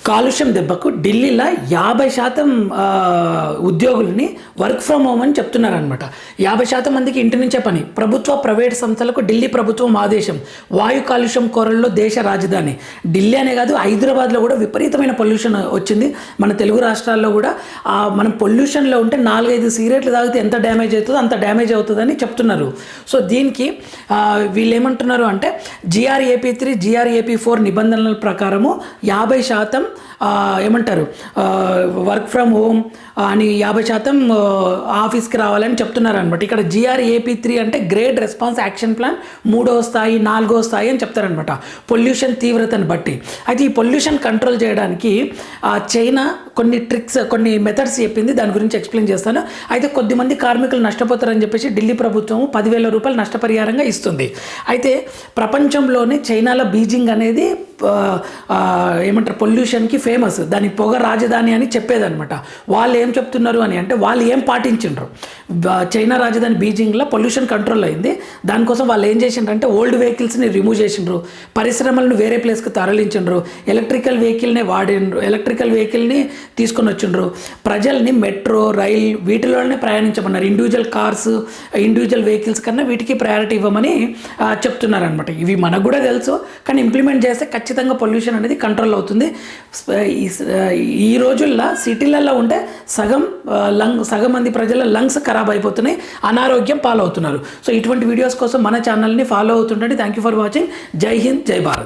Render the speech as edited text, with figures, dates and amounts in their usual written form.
కాలుష్యం దెబ్బకు ఢిల్లీలో 50% ఉద్యోగులని వర్క్ ఫ్రమ్ హోమ్ అని చెప్తున్నారనమాట. 50% మందికి ఇంటి నుంచే పని. ప్రభుత్వ ప్రైవేట్ సంస్థలకు ఢిల్లీ ప్రభుత్వం ఆదేశం. వాయు కాలుష్యం కోరల్లో దేశ రాజధాని ఢిల్లీ అనే కాదు, హైదరాబాద్లో కూడా విపరీతమైన పొల్యూషన్ వచ్చింది. మన తెలుగు రాష్ట్రాల్లో కూడా మనం పొల్యూషన్లో ఉంటే 4-5 సిగరెట్లు తాగితే ఎంత డ్యామేజ్ అవుతుందో అంత డ్యామేజ్ అవుతుందని చెప్తున్నారు. సో దీనికి వీళ్ళు ఏమంటున్నారు అంటే GRAP3 GRAP4 నిబంధనల ప్రకారము 50% ఏమంటారు వర్క్ ఫ్రమ్ హోమ్ అని 50% ఆఫీస్కి రావాలని చెప్తున్నారు అనమాట. ఇక్కడ GRAP3 అంటే గ్రేట్ రెస్పాన్స్ యాక్షన్ ప్లాన్ 3వ స్థాయి 4వ స్థాయి అని చెప్తారనమాట, పొల్యూషన్ తీవ్రతను బట్టి. అయితే ఈ పొల్యూషన్ కంట్రోల్ చేయడానికి చైనా కొన్ని ట్రిక్స్, కొన్ని మెథడ్స్ చెప్పింది. దాని గురించి ఎక్స్ప్లెయిన్ చేస్తాను. అయితే కొద్దిమంది కార్మికులు నష్టపోతారని చెప్పేసి ఢిల్లీ ప్రభుత్వం 10,000 రూపాయలు నష్టపరిహారంగా ఇస్తుంది. అయితే ప్రపంచంలోనే చైనాలో బీజింగ్ అనేది ఏమంటారు పొల్యూషన్కి ఫేమస్, దాని పొగ రాజధాని అని చెప్పేదనమాట. వాళ్ళు ఏం చెప్తున్నారు అని అంటే వాళ్ళు ఏం పాటించిండ్రు. చైనా రాజధాని బీజింగ్లో పొల్యూషన్ కంట్రోల్ అయింది. దానికోసం వాళ్ళు ఏం చేసిండ్రంటే ఓల్డ్ వెహికల్స్ని రిమూవ్ చేసిండ్రు, పరిశ్రమలను వేరే ప్లేస్కి తరలించిండ్రు, ఎలక్ట్రికల్ వెహికల్ని తీసుకొని వచ్చిండ్రు, ప్రజల్ని మెట్రో రైల్ వీటిలోనే ప్రయాణించమన్నారు. ఇండివిజువల్ కార్స్ ఇండివిజువల్ వెహికల్స్ కన్నా వీటికి ప్రయారిటీ ఇవ్వమని చెప్తున్నారనమాట. ఇవి మనకు కూడా తెలుసు, కానీ ఇంప్లిమెంట్ చేస్తే ఖచ్చితంగా పొల్యూషన్ అనేది కంట్రోల్ అవుతుంది. ఈ రోజుల్లో సిటీలలో ఉంటే సగం మంది ప్రజల లంగ్స్ ఖరాబ్ అయిపోతున్నాయి, అనారోగ్యం పాలవుతున్నారు. సో ఇటువంటి వీడియోస్ కోసం మన ఛానల్ని ఫాలో అవుతుండండి. Thank you for watching. జై హింద్, జై భారత్.